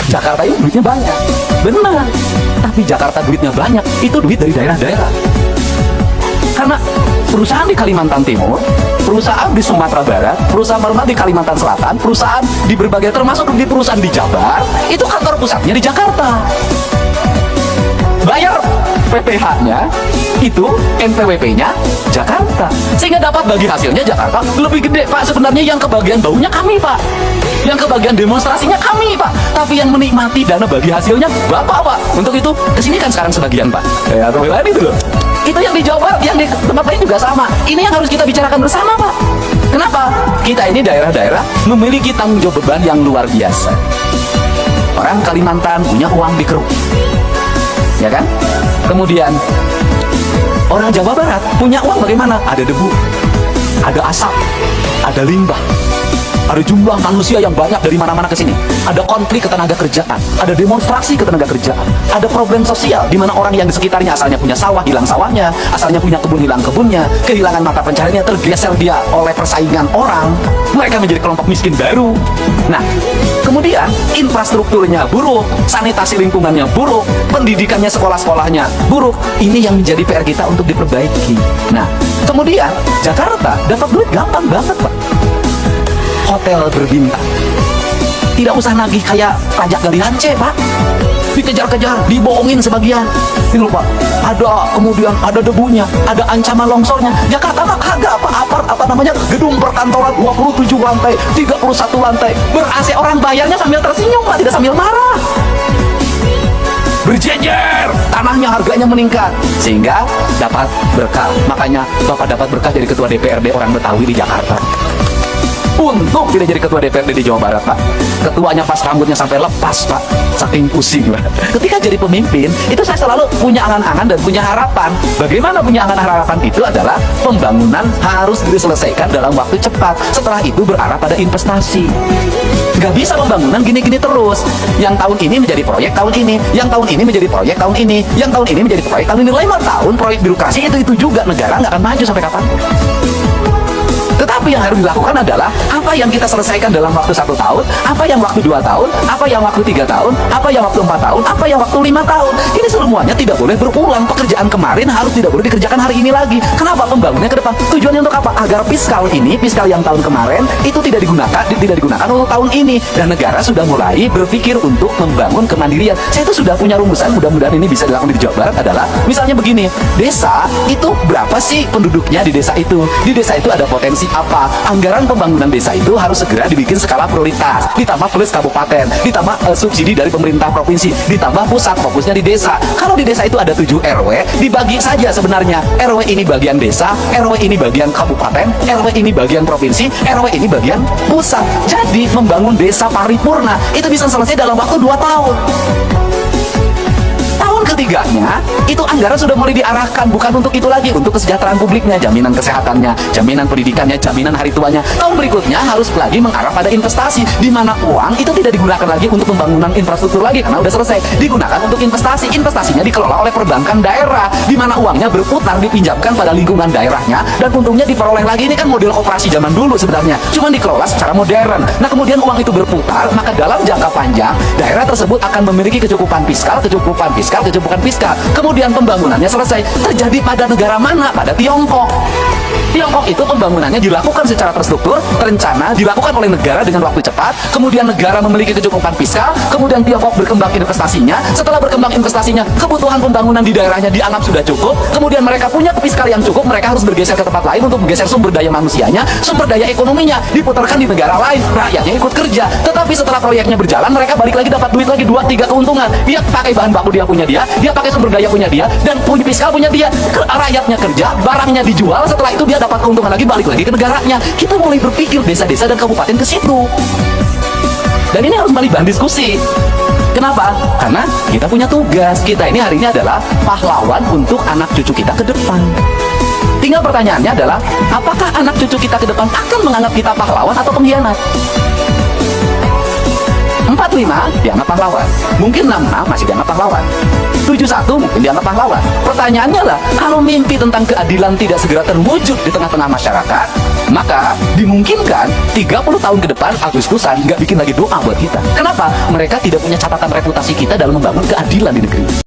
Jakarta ini duitnya banyak. Benar. Tapi Jakarta duitnya banyak, itu duit dari daerah-daerah. Karena perusahaan di Kalimantan Timur, perusahaan di Sumatera Barat, perusahaan di Kalimantan Selatan, perusahaan di berbagai, termasuk di perusahaan di Jabar, itu kantor pusatnya di Jakarta. Bayar PPH-nya, itu NPWP-nya Jakarta. Sehingga dapat bagi hasilnya Jakarta lebih gede, Pak. Sebenarnya yang kebagian baunya kami, Pak. Yang kebagian demonstrasinya kami, Pak. Tapi yang menikmati dana bagi hasilnya Bapak, Pak. Untuk itu, kesini kan sekarang sebagian, Pak. Atau lain itu loh. Itu yang di Jawa Barat, yang di tempat lain juga sama. Ini yang harus kita bicarakan bersama, Pak. Kenapa? Kita ini daerah-daerah memiliki tanggung jawab beban yang luar biasa. Orang Kalimantan punya uang di keruk, ya kan? Kemudian orang Jawa Barat punya uang bagaimana? Ada debu, ada asap, ada limbah, ada jumlah manusia yang banyak dari mana-mana ke sini. Ada konflik ketenaga kerjaan, ada demonstrasi ketenaga kerjaan, ada problem sosial di mana orang yang di sekitarnya asalnya punya sawah hilang sawahnya, asalnya punya kebun hilang kebunnya, kehilangan mata pencahariannya, tergeser dia oleh persaingan orang. Mereka menjadi kelompok miskin baru. Nah, kemudian infrastrukturnya buruk, sanitasi lingkungannya buruk, pendidikannya sekolah-sekolahnya buruk. Ini yang menjadi PR kita untuk diperbaiki. Nah, kemudian Jakarta dapat duit gampang banget, Pak. Hotel berbintang, tidak usah nagih kayak pajak galian C, Pak. Dikejar-kejar, dibohongin sebagian. Ini lupa, kemudian ada debunya, ada ancaman longsornya. Jakarta mah kagak apa namanya, gedung perkantoran 27 lantai, 31 lantai, ber-AC, orang bayarnya sambil tersenyum, Pak, tidak sambil marah. Berjejer, tanahnya harganya meningkat, sehingga dapat berkah. Makanya Bapak dapat berkah dari ketua DPRD orang Betawi di Jakarta. Untung tidak jadi ketua DPRD di Jawa Barat, Pak. Ketuanya pas rambutnya sampai lepas, Pak. Saking pusing, Pak. Ketika jadi pemimpin, itu saya selalu punya angan-angan dan punya harapan. Bagaimana punya angan-harapan itu adalah pembangunan harus diselesaikan dalam waktu cepat. Setelah itu berarah pada investasi. Nggak bisa pembangunan gini-gini terus. Yang tahun ini menjadi proyek tahun ini, yang tahun ini menjadi proyek tahun ini, yang tahun ini menjadi proyek tahun ini. 5 tahun proyek birokrasi itu juga, negara nggak akan maju sampai kapan. Tetapi yang harus dilakukan adalah apa yang kita selesaikan dalam waktu 1 tahun, apa yang waktu 2 tahun, apa yang waktu 3 tahun, apa yang waktu 4 tahun, apa yang waktu 5 tahun. Ini semuanya tidak boleh berulang. Pekerjaan kemarin harus tidak boleh dikerjakan hari ini lagi. Kenapa? Pembangunannya ke depan. Tujuannya untuk apa? Agar fiskal yang tahun kemarin itu tidak digunakan untuk tahun ini. Dan negara sudah mulai berpikir untuk membangun kemandirian. Saya itu sudah punya rumusan, mudah-mudahan ini bisa dilakukan di Jawa Barat, adalah misalnya begini, desa itu berapa sih penduduknya di desa itu? Di desa itu ada potensi apa? Anggaran pembangunan desa itu harus segera dibikin skala prioritas, ditambah plus kabupaten, ditambah subsidi dari pemerintah provinsi, ditambah pusat, fokusnya di desa. Kalau di desa itu ada 7 RW, dibagi saja sebenarnya. RW ini bagian desa, RW ini bagian kabupaten, RW ini bagian provinsi, RW ini bagian pusat. Jadi membangun desa paripurna itu bisa selesai dalam waktu 2 tahun. Ketiganya, itu anggaran sudah mulai diarahkan bukan untuk itu lagi, untuk kesejahteraan publiknya, jaminan kesehatannya, jaminan pendidikannya, jaminan hari tuanya. Tahun berikutnya harus lagi mengarah pada investasi, di mana uang itu tidak digunakan lagi untuk pembangunan infrastruktur lagi karena udah selesai, digunakan untuk investasi. Investasinya dikelola oleh perbankan daerah, di mana uangnya berputar, dipinjamkan pada lingkungan daerahnya, dan untungnya diperoleh lagi. Ini kan model koperasi zaman dulu sebenarnya, cuma dikelola secara modern. Nah, kemudian uang itu berputar, maka dalam jangka panjang daerah tersebut akan memiliki kecukupan fiskal. Kemudian pembangunannya selesai. Terjadi pada negara mana? Pada Tiongkok. Tiongkok itu pembangunannya dilakukan secara terstruktur, terencana, dilakukan oleh negara dengan waktu cepat. Kemudian negara memiliki kecukupan fiskal. Kemudian Tiongkok berkembang investasinya. Setelah berkembang investasinya, kebutuhan pembangunan di daerahnya dianggap sudah cukup. Kemudian mereka punya fiskal yang cukup. Mereka harus bergeser ke tempat lain untuk menggeser sumber daya manusianya, sumber daya ekonominya diputarkan di negara lain. Rakyatnya ikut kerja. Tetapi setelah proyeknya berjalan, mereka balik lagi dapat duit lagi 2-3 keuntungan. Dia pakai bahan baku dia punya dia pakai sumber daya punya dia, dan punya fiskal punya dia. Rakyatnya kerja, barangnya dijual, setelah itu dia dapat keuntungan lagi, balik lagi ke negaranya. Kita mulai berpikir desa-desa dan kabupaten ke situ. Dan ini harus kembali bahan diskusi. Kenapa? Karena kita punya tugas. Kita ini hari ini adalah pahlawan untuk anak cucu kita ke depan. Tinggal pertanyaannya adalah, apakah anak cucu kita ke depan akan menganggap kita pahlawan atau pengkhianat? 45 dianggap pahlawan. Mungkin 66 masih dianggap pahlawan. 71 mungkin dianggap pahlawan. Pertanyaannya lah, kalau mimpi tentang keadilan tidak segera terwujud di tengah-tengah masyarakat, maka dimungkinkan 30 tahun ke depan Agustusan nggak bikin lagi doa buat kita. Kenapa? Mereka tidak punya catatan reputasi kita dalam membangun keadilan di negeri.